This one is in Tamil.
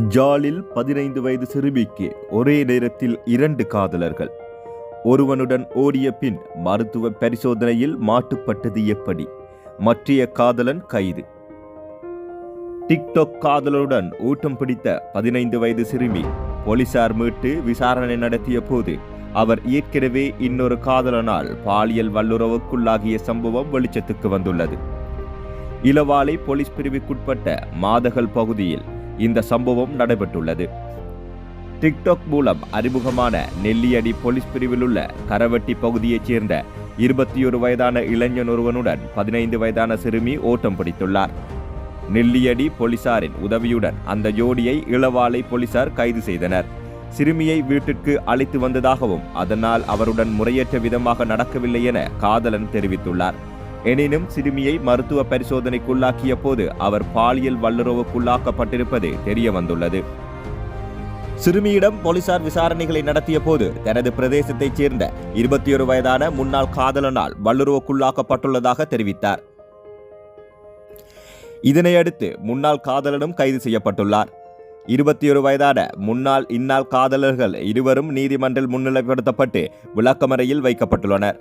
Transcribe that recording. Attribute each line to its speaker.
Speaker 1: ஜாலில் 15 வயது சிறுமிக்கு ஒரே நேரத்தில் 2 காதலர்கள். ஒருவனுடன் ஓடிய பின் மருத்துவ பரிசோதனையில் மாட்டுப்பட்டது எப்படி? மற்றைய காதலன் கைது. டிக்டாக் காதலருடன் ஊட்டம் பிடித்த 15 வயது சிறுமி போலீசார் மீட்டு விசாரணை நடத்திய போது அவர் ஏற்கனவே இன்னொரு காதலனால் பாலியல் வல்லுறவுக்குள்ளாகிய சம்பவம் வெளிச்சத்துக்கு வந்துள்ளது. இளவாலை போலீஸ் பிரிவுக்குட்பட்ட மாதகல் பகுதியில் இந்த சம்பவம் நடைபெற்றுள்ளது. டிக்டாக் மூலம் அறிமுகமான நெல்லியடி போலீஸ் பிரிவில் உள்ள கரவட்டி பகுதியைச் சேர்ந்த 21 வயதான இளைஞன் ஒருவனுடன் 15 வயதான சிறுமி ஓட்டம் பிடித்துள்ளார். நெல்லியடி போலீசாரின் உதவியுடன் அந்த ஜோடியை இளவாலை போலீசார் கைது செய்தனர். சிறுமியை வீட்டிற்கு அழைத்து வந்ததாகவும் அதனால் அவருடன் முறையற்ற விதமாக நடக்கவில்லை என காதலன் தெரிவித்துள்ளார். எனினும் சிறுமியை மருத்துவ பரிசோதனைக்குள்ளாக்கிய போது அவர் பாலியல் வல்லுறவுக்குள்ளாக்கப்பட்டிருப்பது தெரிய வந்துள்ளது. சிறுமியிடம் போலீசார் விசாரணைகளை நடத்திய போது தனது பிரதேசத்தைச் சேர்ந்த 21 வயதான முன்னாள் காதலனால் வல்லுறவுக்குள்ளாக்கப்பட்டுள்ளதாக தெரிவித்தார். இதனையடுத்து முன்னாள் காதலனும் கைது செய்யப்பட்டுள்ளார். 21 வயதான முன்னாள் இன்னாள் காதலர்கள் இருவரும் நீதிமன்றில் முன்னிலைப்படுத்தப்பட்டு விளக்கமறையில் வைக்கப்பட்டுள்ளனர்.